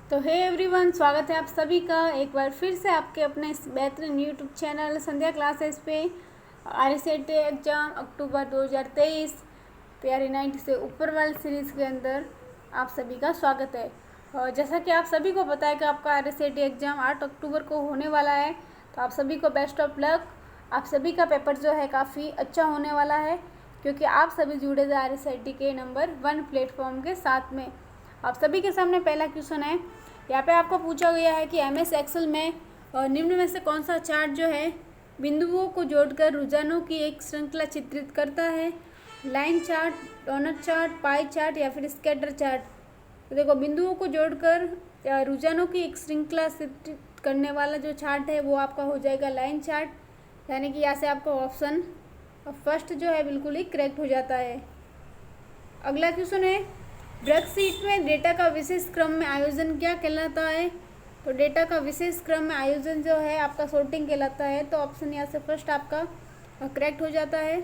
तो hey everyone, स्वागत है आप सभी का एक बार फिर से आपके अपने इस बेहतरीन यूट्यूब चैनल संध्या क्लासेस पे। RCET एग्ज़ाम अक्टूबर 2023 तैयारी 90 से ऊपर वाली सीरीज़ के अंदर आप सभी का स्वागत है। और जैसा कि आप सभी को पता है कि आपका RCET एग्ज़ाम 8 अक्टूबर को होने वाला है, तो आप सभी को बेस्ट ऑफ लक। आप सभी का पेपर जो है काफ़ी अच्छा होने वाला है, क्योंकि आप सभी जुड़े थे RCET के नंबर 1 प्लेटफॉर्म के साथ में। आप सभी के सामने पहला क्वेश्चन है। यहाँ पे आपको पूछा गया है कि MS एक्सेल में निम्न में से कौन सा चार्ट जो है बिंदुओं को जोड़कर रुझानों की एक श्रृंखला चित्रित करता है। Line chart, donut chart, pie chart या फिर स्कैटर चार्ट। तो देखो, बिंदुओं को जोड़कर रुझानों की एक श्रृंखला चित्रित करने वाला जो चार्ट है वो आपका हो जाएगा लाइन चार्ट। यानी कि यहाँ से आपका ऑप्शन फर्स्ट जो है बिल्कुल ही करेक्ट हो जाता है। अगला क्वेश्चन है, वर्कशीट में डेटा का विशेष क्रम में आयोजन क्या कहलाता है। तो डेटा का विशेष क्रम में आयोजन जो है आपका सॉर्टिंग कहलाता है। तो ऑप्शन यहाँ से फर्स्ट आपका करेक्ट हो जाता है।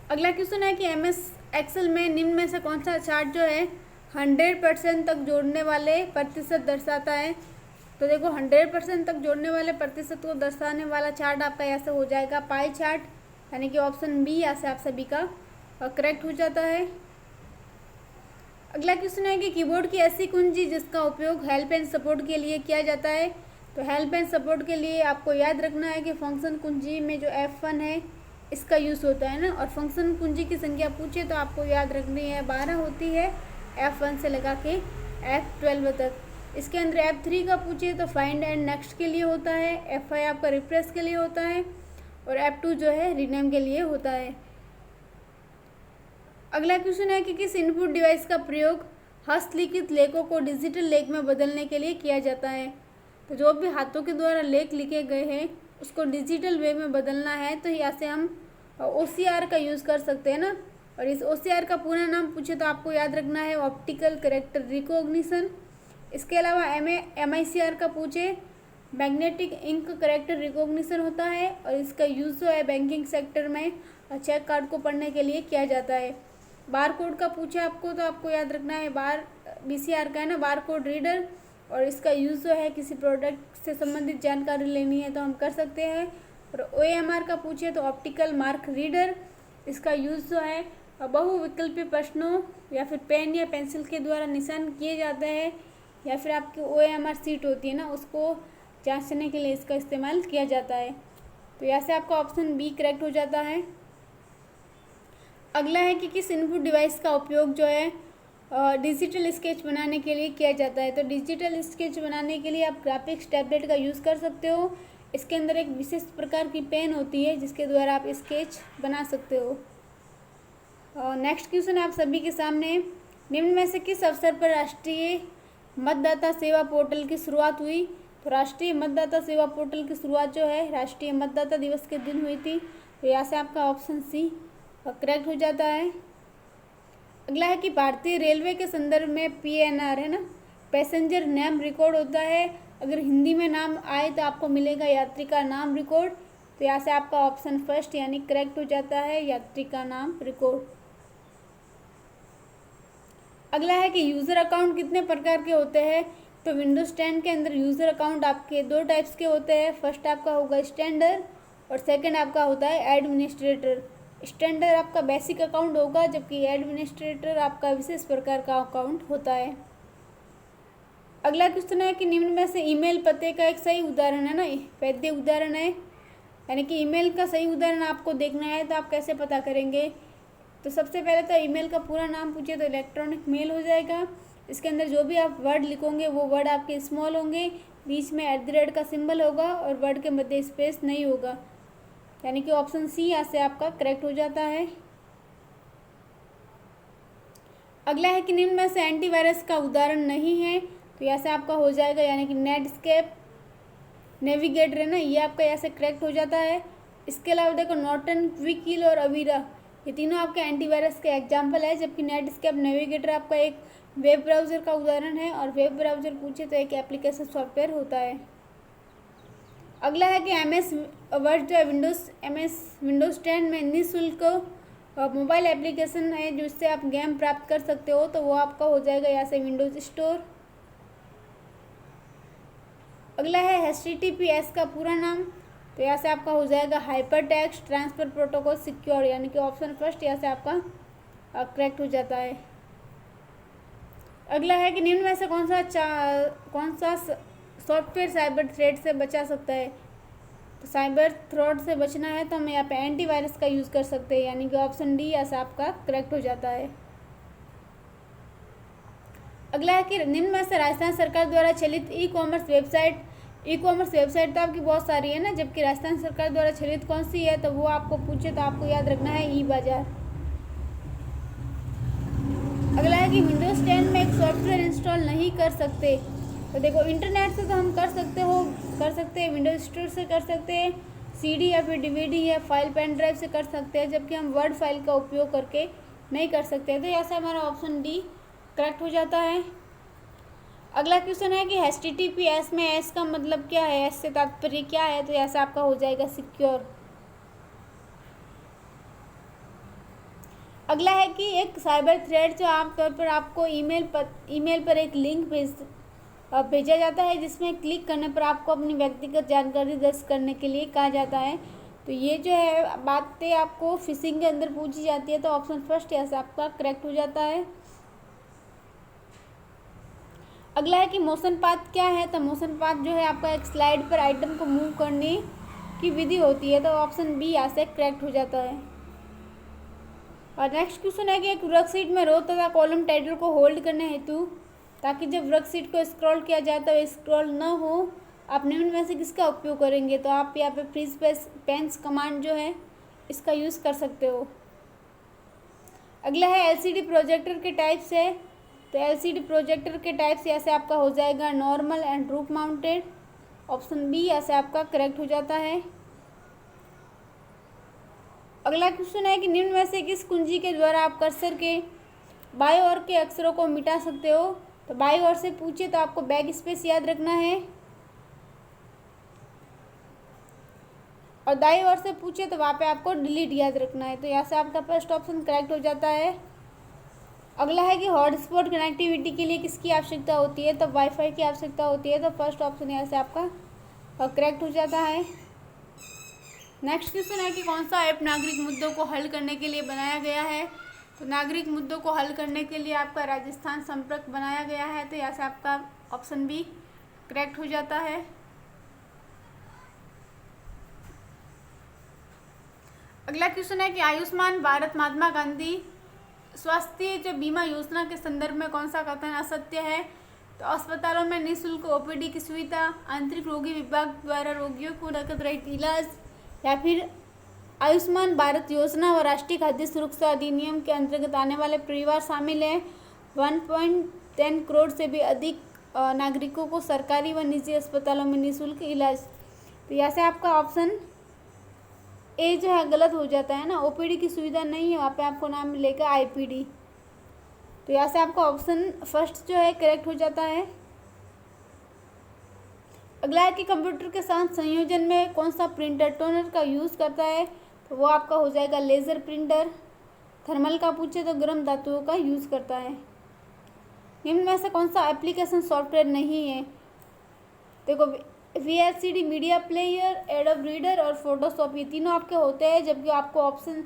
अगला क्वेश्चन है कि MS एक्सेल में निम्न में से कौन सा चार्ट जो है 100% तक जोड़ने वाले प्रतिशत दर्शाता है। तो देखो, 100% तक जोड़ने वाले प्रतिशत को दर्शाने वाला चार्ट आपका यहाँ से हो जाएगा पाई चार्ट। यानी कि ऑप्शन बी यहाँ से आप सभी का करेक्ट हो जाता है। अगला क्वेश्चन है कि कीबोर्ड की ऐसी कुंजी जिसका उपयोग हेल्प एंड सपोर्ट के लिए किया जाता है। तो हेल्प एंड सपोर्ट के लिए आपको याद रखना है कि फंक्शन कुंजी में जो F1 है इसका यूज़ होता है ना। और फंक्शन कुंजी की संख्या पूछे तो आपको याद रखनी है 12 होती है, F1 से लगा के F12 तक। इसके अंदर F3 का पूछे तो फाइंड एंड नेक्स्ट के लिए होता है, F5 आपका रिफ्रेश के लिए होता है और F2 जो है रीनेम के लिए होता है। अगला क्वेश्चन है कि किस इनपुट डिवाइस का प्रयोग हस्तलिखित लेखों को डिजिटल लेख में बदलने के लिए किया जाता है। तो जो भी हाथों के द्वारा लेख लिखे गए हैं उसको डिजिटल वे में बदलना है, तो यहाँ से हम OCR का यूज़ कर सकते हैं ना। और इस OCR का पूरा नाम पूछे तो आपको याद रखना है ऑप्टिकल कैरेक्टर रिकॉग्निशन। इसके अलावा MICR का पूछे मैग्नेटिक इंक कैरेक्टर रिकॉग्निशन होता है, और इसका यूज़ जो है बैंकिंग सेक्टर में चेक कार्ड को पढ़ने के लिए किया जाता है। बार कोड का पूछा आपको तो आपको याद रखना है BCR का है ना, बार कोड रीडर। और इसका यूज़ जो है किसी प्रोडक्ट से संबंधित जानकारी लेनी है तो हम कर सकते हैं। और OMR का पूछे तो ऑप्टिकल मार्क रीडर। इसका यूज़ जो है बहुविकल्पीय प्रश्नों या फिर पेन या पेंसिल के द्वारा निशान किए जाते हैं, या फिर आपकी OMR सीट होती है ना उसको जांचने के लिए इसका इस्तेमाल किया जाता है। तो यहाँ से आपका ऑप्शन बी करेक्ट हो जाता है। अगला है कि किस इनपुट डिवाइस का उपयोग जो है डिजिटल स्केच बनाने के लिए किया जाता है। तो डिजिटल स्केच बनाने के लिए आप ग्राफिक्स टैबलेट का यूज़ कर सकते हो। इसके अंदर एक विशेष प्रकार की पेन होती है जिसके द्वारा आप स्केच बना सकते हो। नेक्स्ट क्वेश्चन आप सभी के सामने, निम्न में से किस अवसर पर राष्ट्रीय मतदाता सेवा पोर्टल की शुरुआत हुई। तो राष्ट्रीय मतदाता सेवा पोर्टल की शुरुआत जो है राष्ट्रीय मतदाता दिवस के दिन हुई थी। तो यहाँ से आपका ऑप्शन सी करेक्ट हो जाता है। अगला है कि भारतीय रेलवे के संदर्भ में PNR है ना, पैसेंजर नेम रिकॉर्ड होता है। अगर हिंदी में नाम आए तो आपको मिलेगा यात्री का नाम रिकॉर्ड। तो यहाँ से आपका ऑप्शन फर्स्ट यानी करेक्ट हो जाता है, यात्री का नाम रिकॉर्ड। अगला है कि यूज़र अकाउंट कितने प्रकार के होते हैं। तो विंडोज़ 10 के अंदर यूज़र अकाउंट आपके 2 टाइप्स के होते हैं। फर्स्ट आपका होगा स्टैंडर्ड और सेकंड आपका होता है एडमिनिस्ट्रेटर। स्टैंडर्ड आपका बेसिक अकाउंट होगा, जबकि एडमिनिस्ट्रेटर आपका विशेष प्रकार का अकाउंट होता है। अगला क्वेश्चन है कि निम्न में से ईमेल पते का एक सही उदाहरण है ना, वैध उदाहरण है। यानी कि ईमेल का सही उदाहरण आपको देखना है तो आप कैसे पता करेंगे। तो सबसे पहले तो ईमेल का पूरा नाम पूछे तो इलेक्ट्रॉनिक मेल हो जाएगा। इसके अंदर जो भी आप वर्ड लिखोगे वो वर्ड आपके स्मॉल होंगे, बीच में @ का सिंबल होगा और वर्ड के मध्य स्पेस नहीं होगा। यानी कि ऑप्शन सी यहाँ से आपका करेक्ट हो जाता है। अगला है कि निम्न में से एंटीवायरस का उदाहरण नहीं है। तो यहाँ से आपका हो जाएगा यानी कि नेटस्केप, नेविगेटर है ना, ये आपका यहाँ से करेक्ट हो जाता है। इसके अलावा देखो, नॉर्टन, क्विकिल और अवीरा ये तीनों आपके एंटीवायरस के एग्जाम्पल है, जबकि नेटस्केप, नेविगेटर आपका एक वेब ब्राउज़र का उदाहरण है। और वेब ब्राउज़र पूछे तो एक एप्लीकेशन सॉफ्टवेयर होता है। अगला है कि MS वर्ड जो है MS विंडोज़ 10 में निःशुल्क मोबाइल एप्लीकेशन है जिससे आप गेम प्राप्त कर सकते हो, तो वो आपका हो जाएगा यहाँ से विंडोज़ स्टोर। अगला है HTTPS का पूरा नाम, तो यहाँ से आपका हो जाएगा hyper text transfer protocol secure, यानी कि ऑप्शन फर्स्ट यहाँ से आपका करेक्ट हो जाता है। अगला है कि निम्न में से कौन सा सॉफ्टवेयर साइबर थ्रेट से बचा सकता है। तो साइबर थ्रेट से बचना है तो हम यहाँ पे एंटीवायरस का यूज़ कर सकते हैं, यानी कि ऑप्शन डी यहाँ से आपका करेक्ट हो जाता है। अगला है कि निम्न में से राजस्थान सरकार द्वारा चलित ई कॉमर्स वेबसाइट तो आपकी बहुत सारी है ना, जबकि राजस्थान सरकार द्वारा चलित कौन सी है, तो वो आपको पूछे तो आपको याद रखना है ई बाजार। अगला है कि विंडोज़ 10 में एक सॉफ्टवेयर इंस्टॉल नहीं कर सकते। तो देखो इंटरनेट से तो हम कर सकते हैं, विंडोज स्टोर से कर सकते हैं, CD या फिर DVD या फाइल पेन ड्राइव से कर सकते हैं, जबकि हम वर्ड फाइल का उपयोग करके नहीं कर सकते। तो ऐसा हमारा ऑप्शन डी करेक्ट हो जाता है। अगला क्वेश्चन है कि HTTPS में एस का मतलब क्या है, एस से तात्पर्य क्या है, तो ऐसा आपका हो जाएगा सिक्योर। अगला है कि एक साइबर थ्रेट जो आमतौर पर आपको ईमेल पर एक लिंक भेजा जाता है, जिसमें क्लिक करने पर आपको अपनी व्यक्तिगत जानकारी दर्ज करने के लिए कहा जाता है। तो ये जो है बातें आपको फिशिंग के अंदर पूछी जाती है, तो ऑप्शन फर्स्ट यहाँ से आपका करेक्ट हो जाता है। अगला है कि मोशन पाथ क्या है। तो मोशन पाथ जो है आपका एक स्लाइड पर आइटम को मूव करने की विधि होती है, तो ऑप्शन बी यहाँ से करेक्ट हो जाता है। और नेक्स्ट क्वेश्चन है कि एक वर्कशीट में रो तथा कॉलम टाइटल को होल्ड करने हेतु, ताकि जब वर्कशीट को स्क्रॉल किया जाए तो स्क्रॉल न हो, आप निम्न में से किसका उपयोग करेंगे। तो आप यहाँ पे फ्रीज पेंस कमांड जो है इसका यूज़ कर सकते हो। अगला है LCD प्रोजेक्टर के टाइप्स है। तो LCD प्रोजेक्टर के टाइप्स यहाँ से आपका हो जाएगा normal and roof mounted, option B यहाँ से आपका करेक्ट हो जाता है। अगला क्वेश्चन है कि निम्न में से किस कुंजी के द्वारा आप कर्सर के बाईं ओर के अक्षरों को मिटा सकते हो। तो बाईं ओर से पूछे तो आपको बैक स्पेस याद रखना है, और दाईं ओर से पूछे तो वहाँ पे आपको डिलीट याद रखना है। तो यहाँ से आपका फर्स्ट ऑप्शन करेक्ट हो जाता है। अगला है कि हॉटस्पॉट कनेक्टिविटी के लिए किसकी आवश्यकता होती है। तो वाईफाई की आवश्यकता होती है, तो फर्स्ट ऑप्शन यहाँ से आपका करेक्ट हो जाता है। नेक्स्ट क्वेश्चन है कि कौन सा ऐप नागरिक मुद्दों को हल करने के लिए बनाया गया है। तो नागरिक मुद्दों को हल करने के लिए आपका राजस्थान संपर्क बनाया गया है, तो यहाँ से आपका ऑप्शन बी करेक्ट हो जाता है। अगला क्वेश्चन है कि आयुष्मान भारत महात्मा गांधी स्वास्थ्य जो बीमा योजना के संदर्भ में कौन सा कथन असत्य है। तो अस्पतालों में निःशुल्क OPD की सुविधा, आंतरिक रोगी विभाग द्वारा रोगियों को नकद रहित इलाज, या फिर आयुष्मान भारत योजना और राष्ट्रीय खाद्य सुरक्षा अधिनियम के अंतर्गत आने वाले परिवार शामिल हैं। 1.10 करोड़ से भी अधिक नागरिकों को सरकारी व निजी अस्पतालों में निःशुल्क इलाज। तो यहाँ से आपका ऑप्शन ए जो है गलत हो जाता है ना, OPD की सुविधा नहीं है, वहाँ पे आपको नाम मिलेगा IPD। तो यहाँ से आपका ऑप्शन फर्स्ट जो है करेक्ट हो जाता है। अगला है कि कंप्यूटर के साथ संयोजन में कौन सा प्रिंटर टोनर का यूज़ करता है। तो वो आपका हो जाएगा लेज़र प्रिंटर। थर्मल का पूछे तो गर्म धातुओं का यूज़ करता है। निम्न में से कौन सा एप्लीकेशन सॉफ्टवेयर नहीं है। देखो VLCD media player, adobe reader और फोटोशॉप, ये तीनों आपके होते हैं, जबकि आपको ऑप्शन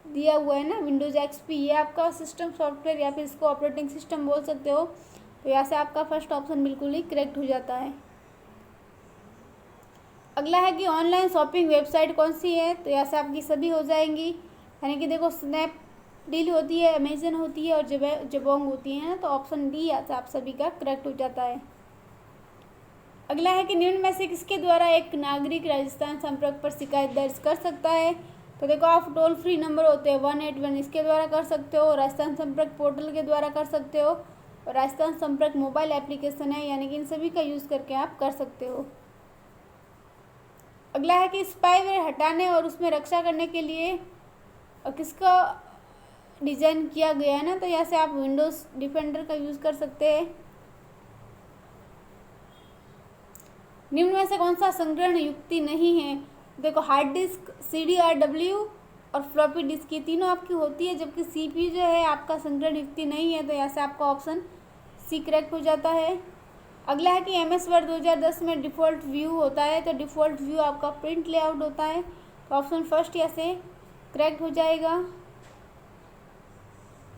दिया हुआ है ना विंडोज़ XP, ये आपका सिस्टम सॉफ्टवेयर या फिर इसको ऑपरेटिंग सिस्टम बोल सकते हो। तो यहाँ से आपका फर्स्ट ऑप्शन बिल्कुल ही करेक्ट हो जाता है। अगला है कि ऑनलाइन शॉपिंग वेबसाइट कौन सी है। तो यहाँ से आपकी सभी हो जाएंगी, यानी कि देखो स्नैपडील होती है, अमेजन होती है और जबोंग होती है ना। तो ऑप्शन डी यहाँ से आप सभी का करेक्ट हो जाता है। अगला है कि निम्न में से किसके द्वारा एक नागरिक राजस्थान संपर्क पर शिकायत दर्ज कर सकता है। तो देखो आप टोल फ्री नंबर होते हैं 181, इसके द्वारा कर सकते हो, राजस्थान संपर्क पोर्टल के द्वारा कर सकते हो, और राजस्थान संपर्क मोबाइल एप्लीकेशन है, यानी कि इन सभी का यूज़ करके आप कर सकते हो। अगला है कि स्पाईवेयर हटाने और उसमें रक्षा करने के लिए किसका डिज़ाइन किया गया है ना। तो यहाँ से आप विंडोज़ डिफेंडर का यूज़ कर सकते हैं। निम्न में से कौन सा संग्रहण युक्ति नहीं है। देखो हार्ड डिस्क, CDRW, और फ्लॉपी डिस्क, ये तीनों आपकी होती है, जबकि CPU जो है आपका संग्रहण युक्ति नहीं है, तो यहाँ से आपका ऑप्शन सी करेक्ट हो जाता है। अगला है कि MS वर्ड 2010 में डिफ़ॉल्ट व्यू होता है, तो डिफ़ॉल्ट व्यू आपका प्रिंट लेआउट होता है, तो ऑप्शन फर्स्ट यहाँ से करेक्ट हो जाएगा।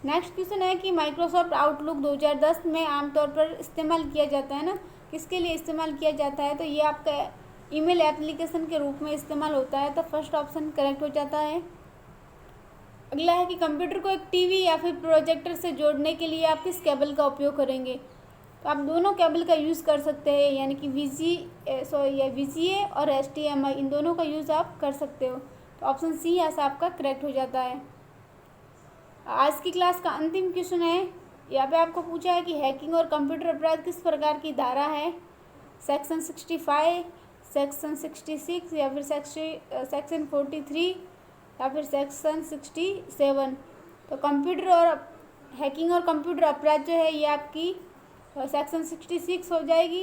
नेक्स्ट क्वेश्चन है कि माइक्रोसॉफ्ट आउटलुक 2010 में आमतौर पर इस्तेमाल किया जाता है ना, किसके लिए इस्तेमाल किया जाता है, तो ये आपका ईमेल एप्लीकेशन के रूप में इस्तेमाल होता है, तो फर्स्ट ऑप्शन करेक्ट हो जाता है। अगला है कि कंप्यूटर को एक टीवी या फिर प्रोजेक्टर से जोड़ने के लिए आप किस केबल का उपयोग करेंगे, तो आप दोनों केबल का यूज़ कर सकते हैं, यानी कि VGA और HDMI, इन दोनों का यूज़ आप कर सकते हो, तो ऑप्शन सी यहाँ से आपका करेक्ट हो जाता है। आज की क्लास का अंतिम क्वेश्चन है, यहाँ पे आपको पूछा है कि हैकिंग और कंप्यूटर अपराध किस प्रकार की धारा है, सेक्शन 65, सेक्शन 66 या फिर सेक्शन 43 या फिर सेक्शन 67। तो कंप्यूटर और हैकिंग और कंप्यूटर अपराध जो है ये आपकी सेक्शन 66 हो जाएगी,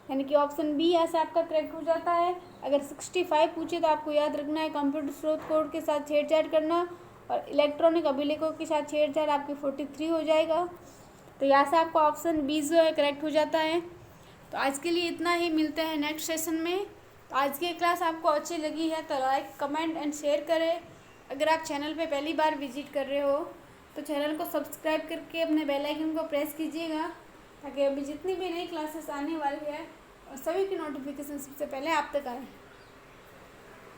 यानी कि ऑप्शन बी यहाँ से आपका करेक्ट हो जाता है। अगर 65 पूछे तो आपको याद रखना है कंप्यूटर स्रोत कोड के साथ छेड़छाड़ करना, और इलेक्ट्रॉनिक अभिलेखों के साथ छेड़छाड़ आपकी 43 हो जाएगा, तो यहाँ से आपका ऑप्शन बी जो है करेक्ट हो जाता है। तो आज के लिए इतना ही, मिलते हैं नेक्स्ट सेशन में। तो आज की क्लास आपको अच्छी लगी है तो लाइक, कमेंट एंड शेयर करें। अगर आप चैनल पे पहली बार विजिट कर रहे हो तो चैनल को सब्सक्राइब करके अपने बेल आइकन को प्रेस कीजिएगा, ताकि अभी जितनी भी नई क्लासेस आने वाली है और सभी की नोटिफिकेशन सबसे पहले आप तक आए।